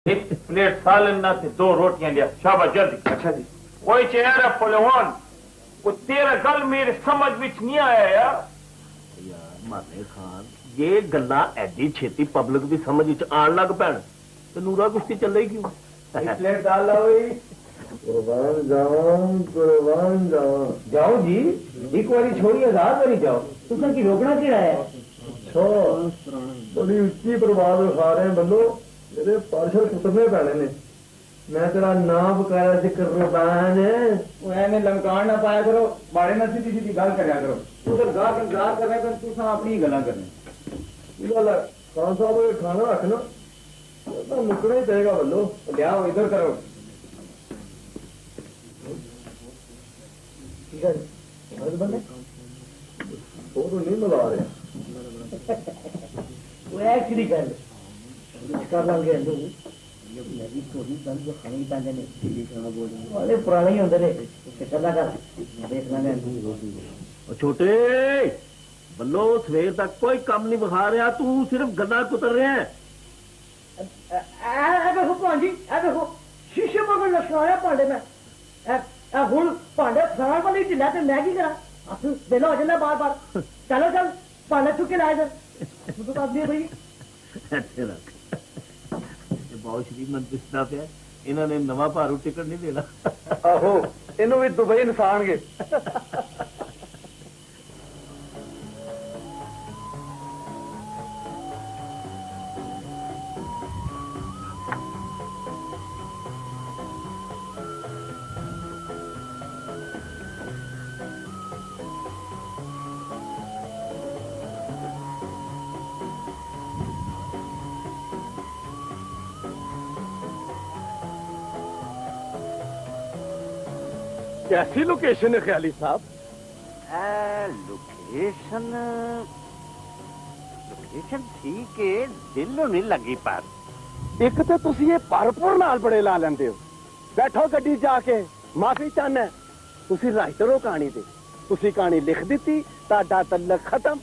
एक प्लेट सालन ना थे 2 रोटियां लिया शाबाश जल्दी। अच्छा जी। कोई चेहरा पहलवान वो तेरा गल मेरे समझ विच नहीं आया यार माने खान ये गल्ला एडी छेती पब्लिक दी समझ विच आन लग पैण ते नूरा कुश्ती चले क्यों? एक प्लेट दाल लाओ कुर्बान जाओ जाओ जी एक बारी छोड़िए 1000 बारी जाओ तुसा की रोकना केड़ा है? बड़ी उच्ची प्रवाद खा रहे हैं बल्लो मेरे पार्शल कुतरने पैने ने मैं तेरा नाम बकाया जिक्र कुर्बान एने लमकान ना पाया करो बाड़े ना सीधी सीधी गल करया करो तू तो गार कर रहे कर तू अपनी गल्ला करनी गल खान साहब खाना रखना तो मुकना ही पड़ेगा बल्लो लियाओ इधर करो ठीक है बंदे वो तो नहीं मिला रहे वो एक्चुअली कर लांगे पुराने ही होंगे छोटे बल्लो सवेर तक कोई काम नहीं विखा रहा तू सिर्फ गल्ला कुतर रहा है। देखो भाजी देखो शीशे मगर लक्षणाया भांडे में हूं भांडे फसाण वाली ढिला तो मैं की करा वेला हो जाना बार बार चलो चल भांडे चुके लाए तू तो दस भाई बहुत श्रीमंत दिसदा पिया इन्होंने नवा भारू टिकट नहीं देना। आहो इनू भी दुबई इंसान गे कैसी लोकेशन है ख्याली साहब? लोकेशन ठीक है दिल नहीं लगी पर एक तो तुसी ये भरपूर नाल बड़े ला लेंदे हो बैठो गड्डी जाके माफी चाहना तुसी राइटर हो कहानी दे तुसी कहानी लिख दी ताड़ा तल्लक खत्म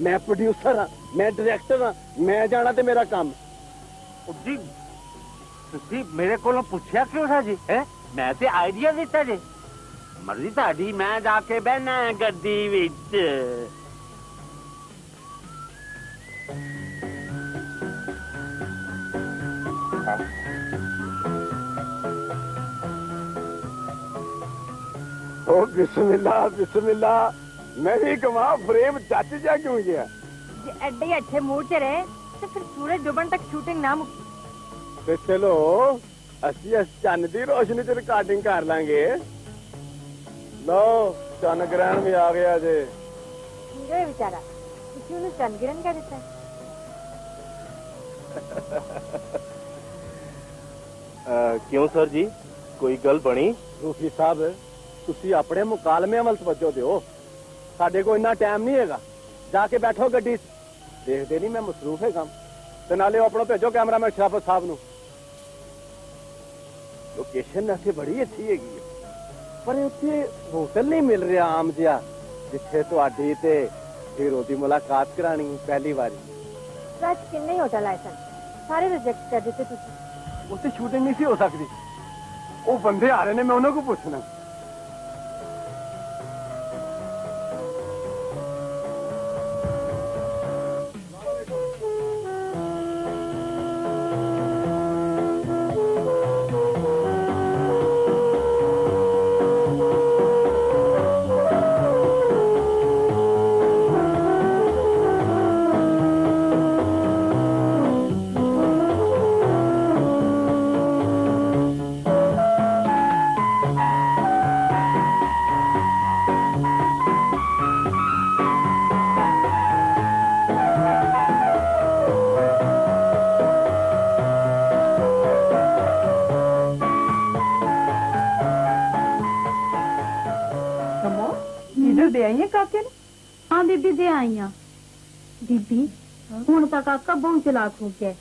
मैं प्रोड्यूसर हाँ मैं डायरेक्टर हाँ मैं जाना ते मेरा काम जी तुसी मेरे कोलों पूछया क्यों था जी है मैं ते आइडिया दिता जी मर्जी ताड़ी मैं जाके बहना है गड्डी विच ओ बिस्मिल्लाह बिस्मिल्लाह मैं भी कमा फ्रेम जच जा क्यों गया जे एडे अच्छे मूड च रहे तो फिर सूरज डुबन तक शूटिंग ना मुक्की ते चलो असि चन्न दी रोशनी च रिकॉर्डिंग कर लांगे लो चन्न ग्रहण भी आ गया जे हीरो है बेचारा किसी ने चंद्रगिरहण कह देता है क्यों सर जी कोई गल बनी? रूफी साहब तुसी अपने मुकालमे अमल तवज्जो दिओ साडे को इन्ना टाइम नहीं हैगा जाके बैठो गड्डी देखदे नहीं मैं मसरूफ है काम ते नाले अपनो भेजो कैमरामैन शराफत साहब नु लोकेशन ऐसे बड़ी अच्छी हैगी पर उत्थे होटल नहीं मिल रहा आम जिहा जिथे तुहाडी ते हीरो दी मुलाकात करानी पहली बारी सच किन्ने होटल आए सन सारे रिजेक्ट कर देते तुसी उत्थे शूटिंग नहीं सी हो सकती वो बंदे आ रहे ने मैं उन्हों को पूछना हाँ बीबी दे आई हाँ बीबी हूं तो काका बहुत चलाक हो गया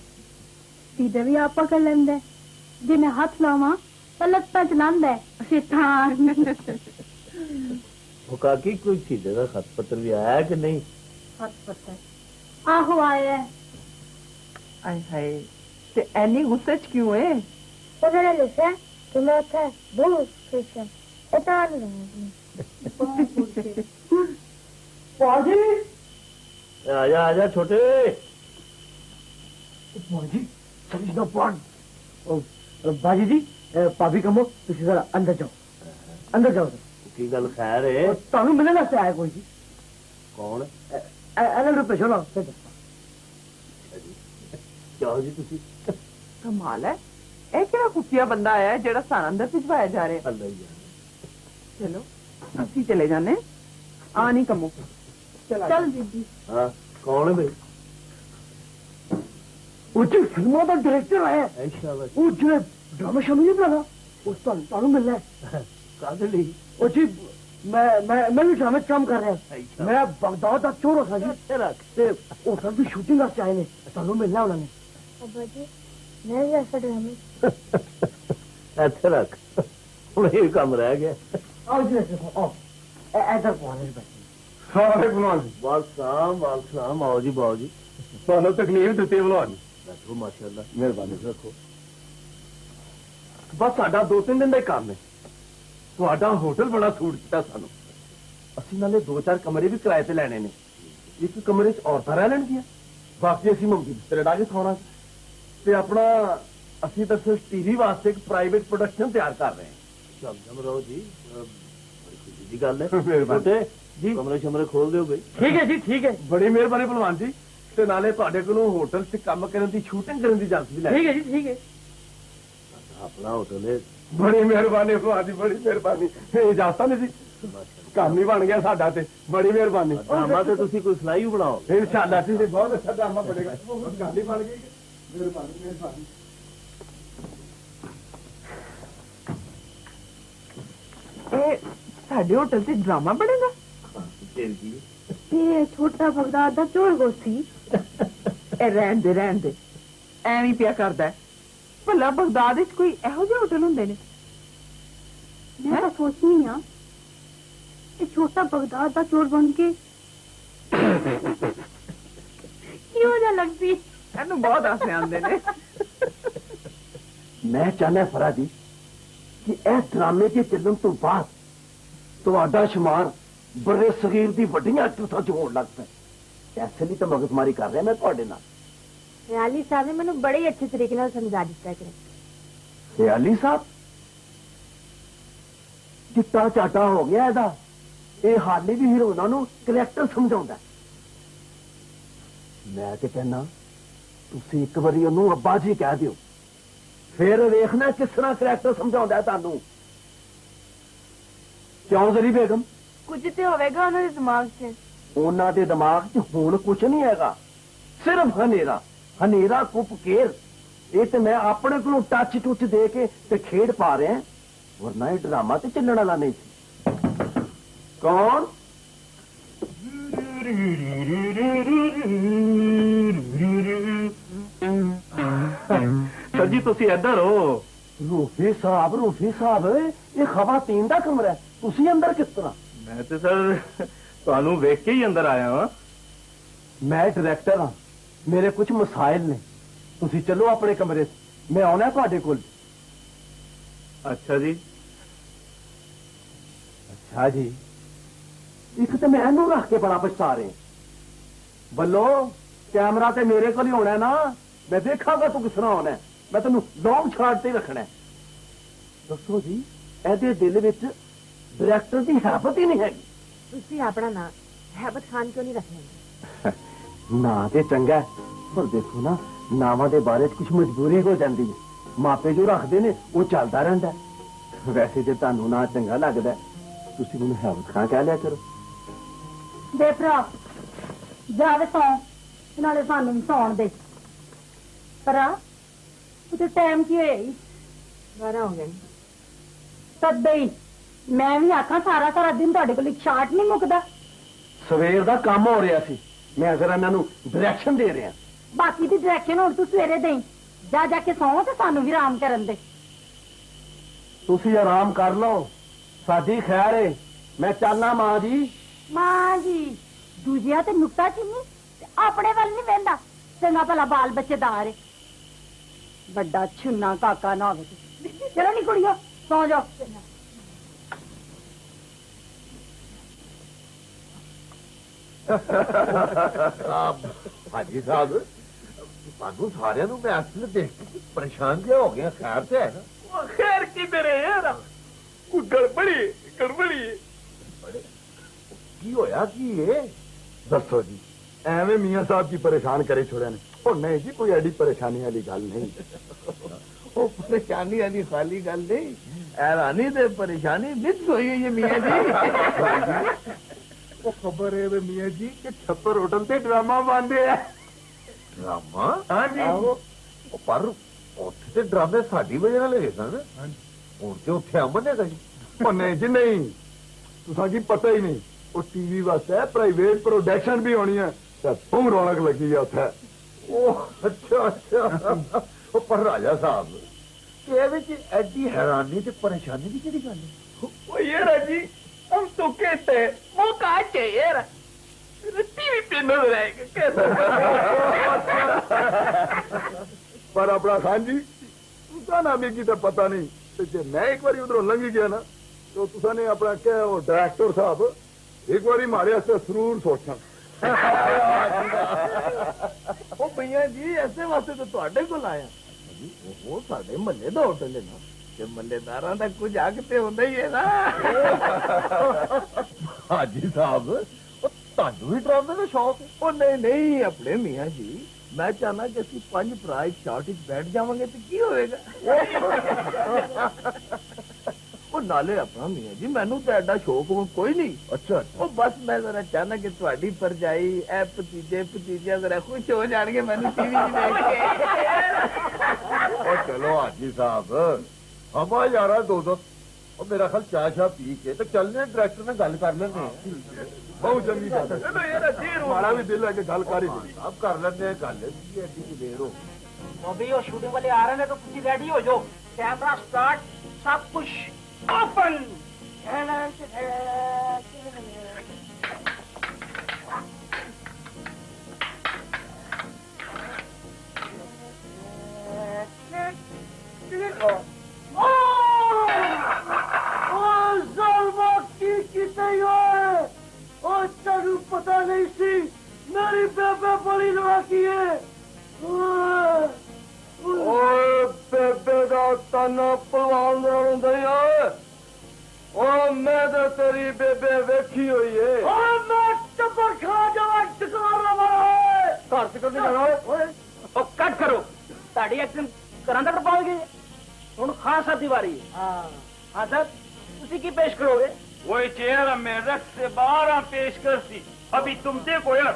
सीधे भी आप पकड़ लेंदा जे मैं हाथ लावा तो लत्ता चलांदा वो काकी कोई सीधे का खत पत्र भी आया कि नहीं? खत पत्र आहो आया है। आय हाय ते एनी गुस्से च क्यों है? उन्होंने लिखा कि मैं उत्थे बहुत खुश हूँ इतना पाजी आजा छोटे। पाजी चली ना पान बाजी जी भाभी कमो तुम जरा अंदर जाओ की गल खैर है? तुम मिलने वास्ते आया कोई जी? कौन? रुपये छोड़ो जाओ जी तुसी। कमाल है, ए केड़ा कुटिया बंदा आया है जेड़ा सारा अंदर भिजवाया जा रहे। अल्लाह ही जाने। चलो ਅਸੀਂ चले जाने। आ नहीं कमो चल दीदी। हाँ कौन है भाई? उच्च फिल्मों का डायरेक्टर आया शाबाश। वो जो ड्रामा शामिल नहीं बना उस तानू मिलना है। कादे ली? वो जी मैं भी ड्रामे काम कर रहा हूँ। मैं बगदाद का चोर होता जी होटल की शूटिंग करके आए ने तानू मिलना उन्होंने। अब्बा जी मैं भी ऐसा ड्रामे अच्छा रख हूँ ये काम रह गया। आओ जी आओ इधर कौन है? सारे बुलान वालसाम आओ जी बाओ जी। ਤੁਹਾਨੂੰ ਤਕਲੀਫ ਦਿੱਤੀ बुलान बैठो माशाल्लाह। ਮਿਹਰਬਾਨੀ ਰੱਖੋ। बस साडा 2-3 दिन ਦਾ ਕੰਮ ਹੈ। ਤੁਹਾਡਾ ਹੋਟਲ ਬੜਾ ਸੂਟ ਕੀਤਾ ਸਾਨੂੰ। ਅਸੀਂ ਨਾਲੇ 2-4 ਕਮਰੇ ਵੀ ਕਿਰਾਏ ਤੇ ਲੈਣੇ ਨੇ। ਇੱਕ ਕਮਰੇ 'ਚ ਔਰਤਾਂ ਰਹਿ ਲੈਣਗੀਆਂ, ਬਾਕੀ ਅਸੀਂ ਮੰਗੀ ਬਿਸਤਰੇ ਡਾ ਕੇ ਸੌਣਾ। ਤੇ ਆਪਣਾ ਅਸੀਂ ਤਾਂ ਸਿਰਫ ਟੀਵੀ ਵਾਸਤੇ ਇੱਕ ਪ੍ਰਾਈਵੇਟ ਪ੍ਰੋਡਕਸ਼ਨ ਤਿਆਰ ਕਰ ਰਹੇ ਹਾਂ। ਸ਼ਾਮ ਰਹੋ ਜੀ, ਬੜੀ ਖੁਸ਼ੀ ਦੀ ਗੱਲ ਹੈ। ਮਿਹਰਬਾਨੀ ਜੀ ਕਮਰੇ ਸ਼ਮਰੇ ਖੋਲ ਦਿਓ ਬਈ। ठीक है जी ठीक है। ਬੜੀ ਮਿਹਰਬਾਨੀ ਭਲਵਾਨ ਜੀ। ਤੇ ਨਾਲੇ ਤੁਹਾਡੇ ਕੋਲੋਂ ਹੋਟਲ 'ਚ ਕੰਮ ਕਰਨ ਦੀ ਸ਼ੂਟਿੰਗ ਕਰਨ ਦੀ ਇਜਾਜ਼ਤ ਵੀ ਲੈ। ठीक है जी ठीक है। ਆਪਣਾ ਹੋਟਲ ਹੈ। ਬੜੀ ਮਿਹਰਬਾਨੀ ਭਲਵਾਨ ਜੀ, ਬੜੀ ਮਿਹਰਬਾਨੀ। ਇਜਾਜ਼ਤ ਨਹੀਂ ਸੀ, ਕੰਮ ਹੀ ਬਣ ਗਿਆ ਸਾਡਾ ਤੇ ਬੜੀ ਮਿਹਰਬਾਨੀ। ਡਰਾਮਾ ਤੇ ਤੁਸੀਂ ਕੋਈ ਸਲਾਈ ਬਣਾਓ इंशाल्लाह जी बहुत अच्छा ड्रामा बनेगा। ਗੱਲ ਹੀ ਬਣ ਗਈ। ਮਿਹਰਬਾਨੀ ਮਿਹਰਬਾਨੀ। ए साडे होटल से ड्रामा बनेगा? ये छोटा बगदाद दा चोर गोसी ए रहन दे एवं पिया करदा है। भला बगदाद विच कोई एहो जिहे होटल हुंदे ने? मैं तो सोचनी हाँ ये छोटा बगदाद दा चोर बन के क्यों ना लगती एनू बहुत हासे आंदे ने। मैं चाहना फरा जी कि इस ड्रामे के चलन तो बाद ਤੁਹਾਡਾ शुमार बड़े सगीर दी वड्डियां एक्ट्रेसां च होण लग पिया। ऐसे लिए तो मगजमारी कर रहा मैं ਤੁਹਾਡੇ ਨਾਲ। रियाली साहब ने मैंने बड़े ही अच्छे तरीके से समझा दिता है। रियाली साहब चिट्टा चाटा हो गया ਇਹਦਾ। ਇਹ ਹਾਲੇ ਵੀ ਹੀਰੋਇਨਾਂ ਨੂੰ ਕਰੈਕਟਰ ਸਮਝਾਉਂਦਾ। ਮੈਂ ਤੇ ਕਹਿੰਦਾ ਤੁਸੀਂ ਇੱਕ ਵਾਰੀ ਉਹਨੂੰ ਅੱਬਾ ਜੀ ਕਹਿ ਦਿਓ, ਫਿਰ ਵੇਖਣਾ ਕਿਸ ਤਰ੍ਹਾਂ ਕਰੈਕਟਰ ਸਮਝਾਉਂਦਾ ਤੁਹਾਨੂੰ। ਕਿਉਂ ਜ਼ਰੀ ਬੇਗਮ? कुछ तो होगा उन्होंने दिमाग से। ਉਹਨਾਂ ਦੇ ਦਿਮਾਗ 'ਚ ਹੁਣ ਕੁਝ ਨਹੀਂ ਹੈਗਾ, ਸਿਰਫ ਹਨੇਰਾ ਹਨੇਰਾ ਕੁੱਪ ਕੇਰ। ਇਹ ਤੇ ਮੈਂ ਆਪਣੇ ਕੋਲੋਂ ਟੱਚ ਟੁੱਚ ਦੇ ਕੇ ਤੇ ਖੇਡ ਪਾ ਰਿਹਾ, ਵਰਨਾ ਇਹ ਡਰਾਮਾ ਤੇ ਚੱਲਣ ਵਾਲਾ ਨਹੀਂ ਸੀ। ਕੌਣ? सर जी ਤੁਸੀਂ ਇੱਧਰ ਹੋ। ਰੂਫੀ ਸਾਹਿਬ ਇਹ ਖਵਾਤੀਨ ਦਾ ਕਮਰਾ ਹੈ, ਤੁਸੀਂ ਅੰਦਰ ਕਿਸ ਤਰ੍ਹਾਂ? ਮੈਂ ਤੇ ਸਰ ਤੁਹਾਨੂੰ ਵੇਖ ਕੇ ਹੀ ਅੰਦਰ ਆਇਆ ਹਾਂ। ਮੈਂ ਡਾਇਰੈਕਟਰ ਹਾਂ, ਮੇਰੇ ਕੁਝ ਮਸਾਇਲ ਨੇ। ਤੁਸੀਂ ਚੱਲੋ ਆਪਣੇ ਕਮਰੇ 'ਚ, ਮੈਂ ਆਉਣਾ ਤੁਹਾਡੇ ਕੋਲ। ਅੱਛਾ ਜੀ। ਅੱਛਾ ਜੀ। ਇੱਕ ਤਾਂ ਮੈਂ ਇਹਨੂੰ ਰੱਖ ਕੇ ਬੜਾ ਪਛਤਾ ਰਿਹਾ। ਬੱਲੋ ਕੈਮਰਾ ਤੇ ਮੇਰੇ ਕੋਲ ਹੀ ਹੋਣਾ ਨਾ, ਮੈਂ ਦੇਖਾਂਗਾ ਤੂੰ ਕਿਸ ਤਰ੍ਹਾਂ ਹੋਣਾ। ਮੈਂ ਤੈਨੂੰ ਲੌਂਗ ਸ਼ਾਟ ਤੇ ਰੱਖਣਾ। ਦੱਸੋ ਜੀ ਇਹਦੇ ਦਿਲ ਵਿੱਚ ਡਾਇਰੈਕਟਰ ਦੀ ਹੈਬਤ ਹੀ ਨਹੀਂ ਹੈਗੀ। ਤੁਸੀਂ ਆਪਣਾ ਨਾਂ ਹੈਬਤ ਖਾਨ ਕਿਉਂ ਨਹੀਂ ਰੱਖਦੇ? ਨਾਂ ਤੇ ਚੰਗਾ ਪਰ ਦੇਖੋ ਨਾ, ਨਾਵਾਂ ਦੇ ਬਾਰੇ 'ਚ ਕੁਝ ਮਜਬੂਰੀ ਹੋ ਜਾਂਦੀ ਹੈ। ਮਾਪੇ ਜੋ ਰੱਖਦੇ ਨੇ ਉਹ ਚੱਲਦਾ ਰਹਿੰਦਾ। ਵੈਸੇ ਜੇ ਤੁਹਾਨੂੰ ਨਾਂ ਚੰਗਾ ਲੱਗਦਾ ਤੁਸੀਂ ਮੈਨੂੰ ਹੈਬਤ ਖਾਨ ਕਹਿ ਲਿਆ ਕਰੋ। दे भरा जावे सौ नाले सानू भी सौन दे भरा उते टाइम की होया 12 हो गए। तदे ही मैं भी आखा सारा सारा दिन तुहाडे कोल शार्ट नहीं मुकदा। ਸਵੇਰ ਦਾ ਕੰਮ ਹੋ ਰਿਹਾ ਸੀ, ਮੈਂ ਜ਼ਰਾ ਇਹਨਾਂ ਨੂੰ ਡਾਇਰੈਕਸ਼ਨ ਦੇ ਰਿਹਾ। बाकी दी डायरेक्शन हुण तू सवेरे देई जा जाके सौ ते सानू भी आराम करन दे। ਤੁਸੀਂ ਆਰਾम ਕਰ ਲਓ, ਸਾਡੀ ਖੈਰ ਏ। ਮੈਂ ਚਾਹਨਾ ਮਾਂ ਜੀ। मां जी दूजिया ते नुकता चीनी ते अपने वाल नहीं वेंदा, चंगा भला बाल बच्चेदार है। बड़ा छुन्ना काका ना हो। चलो नी कुड़ियो सो जाओ। हाजी साहब सानू सारे मैं असल देख के परेशान जिहा हो गया। खैर से है ना? खैर किधर है यार, कोई गड़बड़ी गड़बड़ी की होया की है? दसो जी, एवं मियां साहब की परेशान करे छोड़े ने। ओ नहीं जी, कोई एडी परेशानी वाली गल नहीं। वो परेशानी वाली खाली गल नहीं, हैरानी दे परेशानी मिक्स हुई है ये मियां जी। वो खबर है वे मियां जी कि छप्पर होटल से ड्रामा बनते है। ड्रामा? हाँ जी। पर उत्थे ते ड्रामे साडी वजह नाल लगे सन। हुण ते उत्थे अमन है जी। ओ नहीं जी नहीं, तुसा की पता ही नहीं। वो टीवी वास्ते प्राइवेट प्रोडक्शन भी होनी है, तुम रौनक लगी है उत्थे। अच्छा अच्छा। पर राजा साहब एडी हैरानी ते परेशानी की केड़ी गल है? वो ये राजी, हम तो कहते हैं वो कहा चाहिए टीवी पे नजर आएगा कैसा। पर अपना खान जी तुसा ना भी की तो पता नहीं, तो मैं एक बार उधरों लंघी गया ना तो तुसा ने अपना क्या वो डायरेक्टर साहब एक बार मारे जरूर सोचा। ओ भैया जी ऐसे वास्ते तो तुहाडे कोल आया। वो साडे महल्ले दा होटल है ना, ते महल्लेदारां दा कुछ हक ते हुंदा ही है ना। हाजी साहब तानू भी ड्रामे का शौक है? ओ नहीं नहीं अपने मियां जी, मैं चाहना कि असि 5 भरा एक चार्ट च बैठ जावांगे तो की होएगा। ओ नाले अपना मियां जी मैनू तो एडा शौक कोई नहीं। अच्छा ओ बस मैं जरा चाहना कि तुम्हारी परजाई ए भतीजे जरा खुश हो जाएंगे मैनू टीवी देख के। चलो हाजी साहब हम यारा दो और मेरा ख्याल चाय शाह पी के तो चलने डायरेक्टर में गल कर लेंगे। बहुत चंगी बात है। हमारा भी दिल है कि गल कर ही अब कर लेंगे गल। देर हो अभी वो शूटिंग वाले आ रहे हैं तो कुछ रेडी हो जाओ। कैमरा स्टार्ट, सब कुछ ओपन। पता नहीं सी मेरी बेबे बड़ी लड़ा की है। बेबे का ताना पलवान मैं तो तेरी बेबे वेखी हुई है। मैं टप्पर खा जावा घर से करने जाना कट करो ताड़ी एक्टिंग करा तक पाओगे। हूँ खान साहब की बारी है। हाँ सर तुसी की पेश करोगे? वही चेहरा में रक्त से 12 पेश कर सी। अभी तुम देखो यार।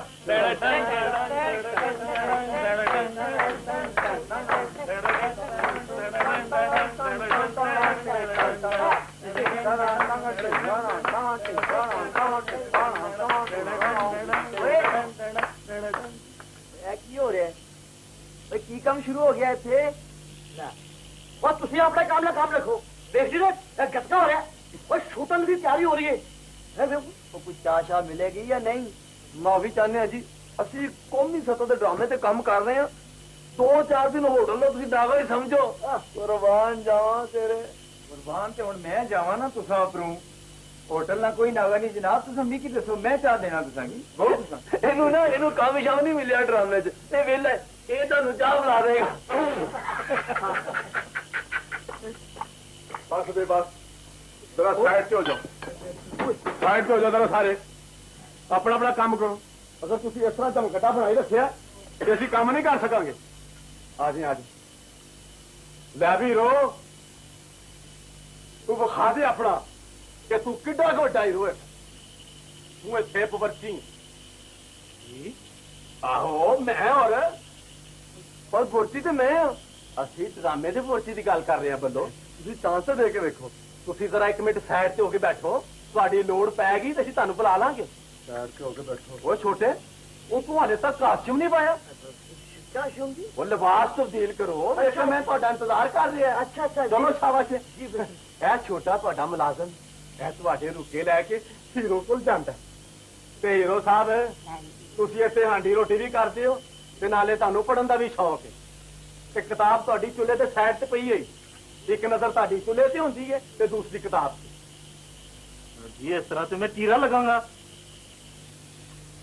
की हो रहा है की काम शुरू हो गया थे। बस तुम अपना काम ना काम रखो। देख लीजिए गटका हो रहा है और शूटिंग की तैयारी हो रही है। तो कुछ चाह मिलेगी या नहीं? माफी चाहते हैं जी, असि कौमी सतह के ड्रामे ते काम कर रहे हैं। 2-4 दिन होटल लो तुम दावा ही समझो। कुर्बान जावा तेरे। कुर्बान ते हुण मैं जावा ना तुसा उपरों होटल ना कोई नागा नहीं जनाब। तुसा मिकी दसो मैं चाह देना तुसा की इनू ना इनू कामयाब नहीं मिलिया ड्रामे च। ये वेला ये तुहानू चाह बुला देगा। बस बे बस जरा साइड से हो जाओ, साइड से हो जाओ जरा सारे। अपना अपना काम करो। अगर तुम इस तरह चमकटा बनाई रखिया तो असं काम नहीं कर सकांगे। आ जी लै भी रो तू विखा दे अपना कि तू किड्डा वड्डा हीरो है। तू इत्थे पवर्ची आहो मैं और पर बुर्ची तो मैं असि ड्रामे की बुर्ची की गल कर रहे हैं। बंदो तुम चांस तो दे के देखो। तुम जरा 1 मिनट साइड से होके बैठो, थोड़ी लोड़ पैगी तो असं तुहानू बुला लांगे। साइड से होके बैठो। वो छोटे वो तू हाले तक कास्ट्यूम नहीं पाया। वो लिबास तब्दील करो। अच्छा मैं तुहाडा इंतजार कर रहा। अच्छा अच्छा चलो शाबाश। यह छोटा तुहाडा मुलाजम यह तुहाडे रुके लैके हीरो कोल जांदा ते हीरो साहब तुसीं इत्थे हांडी रोटी भी करदे हो ते नाले तुहानू पढ़न दा भी शौक है। ਤੇ ਕਿਤਾਬ ਤੁਹਾਡੀ ਚੁੱਲ੍ਹੇ ਤੇ ਸਾਈਡ ਤੇ ਪਈ ਹੋਈ, ਇੱਕ ਨਜ਼ਰ ਤੁਹਾਡੀ ਚੁੱਲ੍ਹੇ ਤੇ ਹੁੰਦੀ ਹੈ ਤੇ ਦੂਸਰੀ ਕਿਤਾਬ ਤੇ। ਜੀ ਇਸ ਤਰ੍ਹਾਂ ਤੇ ਮੈਂ ਚੀਰਾ ਲਗਾਂਗਾ।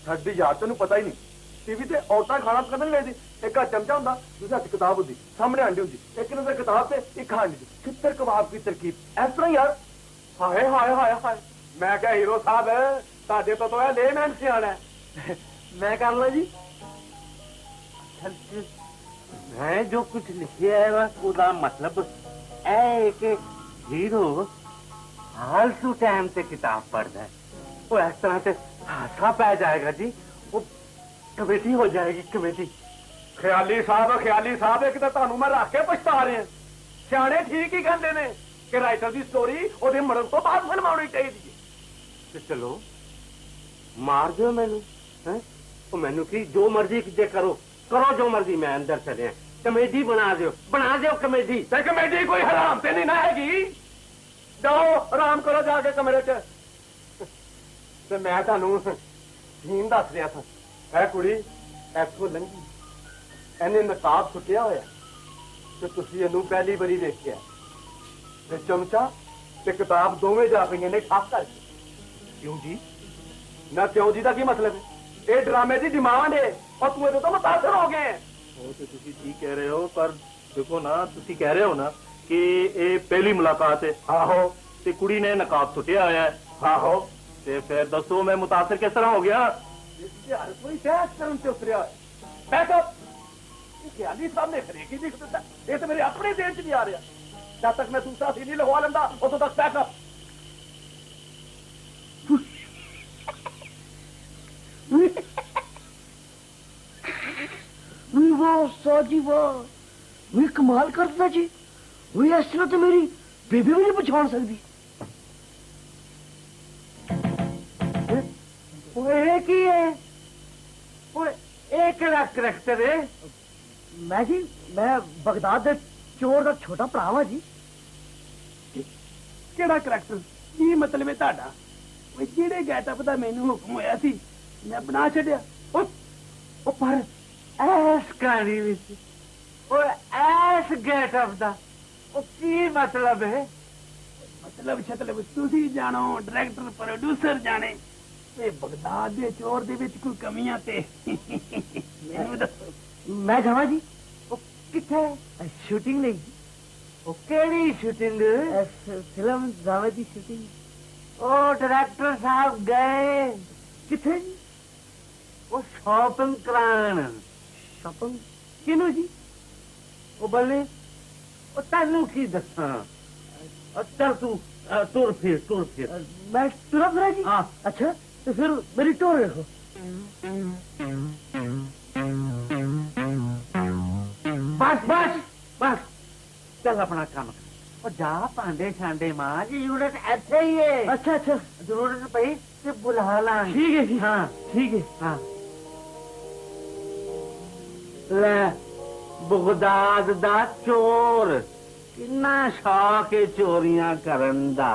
ਸਾਡੀ ਯਾਰ ਤੈਨੂੰ ਪਤਾ ਹੀ ਨਹੀਂ, ਟੀਵੀ ਤੇ ਔਰਤਾਂ ਖਾਣਾ ਪਕਾਉਣ ਨਹੀਂ ਲੈਂਦੀ, ਇੱਕ ਹੱਥ ਚਮਚਾ ਹੁੰਦਾ, ਦੂਜੇ ਹੱਥ ਕਿਤਾਬ ਹੁੰਦੀ, ਸਾਹਮਣੇ ਆਂਡੀ ਹੁੰਦੀ, ਇੱਕ ਨਜ਼ਰ ਕਿਤਾਬ ਤੇ ਇੱਕ ਹਾਂਡੀ ਦੀ, ਚਿੱਤਰ ਕਬਾਬ ਦੀ ਤਰਕੀਬ ਇਸ ਤਰ੍ਹਾਂ ਯਾਰ। ਹਾਏ ਹਾਏ ਹਾਏ ਹਾਏ, ਮੈਂ ਕਿਹਾ ਹੀਰੋ ਸਾਹਿਬ ਤੁਹਾਡੇ ਤੋਂ ਤਾਂ ਇਹ ਲੇਮੈਨ ਸਿਆਣਾ ਹੈ। ਮੈਂ ਕਰ ਲਾਂ ਜੀ। मैं जो कुछ लिखिया है बस ਉਹਦਾ मतलब है कि हीरो फालतू टाइम से किताब पढ़ता है, वो इस तरह से हासा पै जाएगा जी, वो कमेटी हो जाएगी कमेटी। ਖਿਆਲੀ ਸਾਹਿਬ ਇੱਕ ਤਾਂ ਤੁਹਾਨੂੰ ਮੈਂ ਰੱਖ ਕੇ ਪਛਤਾ ਰਿਹਾ। ਸਿਆਣੇ ਠੀਕ ਹੀ ਕਹਿੰਦੇ ਨੇ ਕਿ ਰਾਈਟਰ ਦੀ ਸਟੋਰੀ ਉਹਦੇ ਮਰਨ ਤੋਂ ਬਾਅਦ ਫਿਲਮਾਉਣੀ ਚਾਹੀਦੀ ਹੈ। ਤੇ ਚਲੋ ਮਾਰ ਦਿਓ ਮੈਨੂੰ, ਹੈ ਉਹ ਮੈਨੂੰ ਕੀ ਜੋ ਮਰਜ਼ੀ ਜੇ ਕरो जो मर्जी, मैं अंदर चले कमेटी बना दो कमेटी। ਤੇ ਕਮੇਟੀ ਕੋਈ ਹਰਾਮ ਤੇ ਨਹੀਂ ਨਾ ਹੈਗੀ। ਜਾਓ ਆਰਾਮ ਕਰੋ ਜਾ ਕੇ ਕਮਰੇ 'ਚ। ਤੇ ਮੈਂ ਤੁਹਾਨੂੰ ਸੀਨ ਦੱਸ ਰਿਹਾ ਸਾਂ। ਇਹ ਕੁੜੀ ਇੱਥੋਂ ਲੰਘੀ, ਇਹਨੇ ਨਕਾਬ ਸੁੱਟਿਆ ਹੋਇਆ ਤੇ ਤੁਸੀਂ ਇਹਨੂੰ ਪਹਿਲੀ ਵਾਰੀ ਦੇਖਿਆ, ਤੇ ਚਮਚਾ ਤੇ ਕਿਤਾਬ ਦੋਵੇਂ ਜਾ ਪਈਆਂ ਨੇ ਠਾਕ ਕਰਕੇ। ਕਿਉਂ ਜੀ? ਨਾ ਕਿਉਂ ਜੀ ਦਾ ਕੀ ਮਤਲਬ ਹੈ? ਇਹ ਡਰਾਮੇ ਦੀ ਡਿਮਾਂਡ ਹੈ और तू तो मुतासर हो गए। ਉਹ ਤੇ ਤੁਸੀਂ ਠੀਕ ਕਹਿ ਰਹੇ ਹੋ, ਪਰ ਦੇਖੋ ਨਾ, ਤੁਸੀਂ ਕਹਿ ਰਹੇ ਹੋ ਨਾ ਕਿ ਇਹ ਪਹਿਲੀ ਮੁਲਾਕਾਤ ਹੈ। ਆਹੋ। ਤੇ ਕੁੜੀ ਨੇ ਨਕਾਬ ਸੁੱਟਿਆ ਹੋਇਆ ਹੈ। ਆਹੋ। ਤੇ ਫਿਰ ਦੱਸੋ ਮੈਂ ਮੁਤਾਸਰ ਕਿਸ ਤਰ੍ਹਾਂ ਹੋ ਗਿਆ? ਹਰ ਕੋਈ ਬਹਿਸ ਕਰਨ ਤੇ ਉਤਰਿਆ। ਬੈਠੋ। ਖਿਆਲੀ ਸਾਹਮਣੇ ਖੜੇਗੀ ਦਿਖ ਦਿੱਤਾ, ਇਹ ਤਾਂ ਮੇਰੇ ਆਪਣੇ ਦੇਸ਼ 'ਚ ਨਹੀਂ ਆ ਰਿਹਾ। ਜਦ ਤੱਕ ਮੈਂ ਦੂਸਰਾ ਸੀ ਨਹੀਂ ਲਗਵਾ ਲੈਂਦਾ ਉਦੋਂ ਤੱਕ ਬੈਕਅਪ। वाह उस्ताद जी वाह, वही कमाल करता जी, वही इस तरह तो मेरी बेबी भी नहीं पहचान सकती। की है एक करैक्टर है। मैं जी मैं बगदाद दे चोर दा छोटा भरा वा जी। ਕਿਹੜਾ ਕਰੈਕਟਰ? ਕੀ ਮਤਲਬ ਹੈ ਤੁਹਾਡਾ? ਉਹ ਜਿਹੜੇ ਗੈਟਅਪ ਦਾ ਮੈਨੂੰ ਹੁਕਮ ਹੋਇਆ ਸੀ ਮੈਂ ਬਣਾ ਛੱਡਿਆ। ਉਹ ਪਰ ਐਸ ਕਹਾਣੀ ਵਿੱਚ ਉਹ ਐਸ ਗੈਟਅਪ ਦਾ ਉਹ ਕੀ ਮਤਲਬ ਹੈ? ਮਤਲਬ ਤੁਸੀਂ ਜਾਣੋ, ਡਾਇਰੈਕਟਰ ਪ੍ਰੋਡਿਊਸਰ ਜਾਣੇ। ਤੇ ਬਗਦਾਦ ਦੇ ਚੋਰ ਦੇ ਵਿੱਚ ਕੋਈ ਕਮੀਆਂ ਤੇ ਮੈਨੂੰ ਦੱਸੋ। मैं जावा जी। ਉਹ ਕਿੱਥੇ? शूटिंग नहीं, ਉਹ ਕਿਹੜੀ ਸ਼ੂਟਿੰਗ? फिल्म जावा की शूटिंग। ਉਹ ਡਾਇਰੈਕਟਰ ਸਾਹਿਬ ਗਏ किथे जी? ਉਹ ਸ਼ਾਪਿੰਗ ਕਰਾਉਣ। शॉपिंग किनू जी? ਉਹ ਬੱਲੇ ਉਹ ਤੈਨੂੰ ਕੀ ਦੱਸਾਂ। ਚੱਲ ਤੂੰ ਤੁਰ ਫਿਰ। मैं तुरा फिरा जी। हाँ। अच्छा तो फिर मेरी टोर रखो। बस चल अपना काम कर और जा भांडे छांडे मां जी, जरूरत ऐसे ही है। अच्छा अच्छा जरूरत पई ते बुला लांगे। ठीक है जी। हाँ ठीक है। हाँ ले बगदाद दा चोर किन्ना शौक है चोरियां करन दा।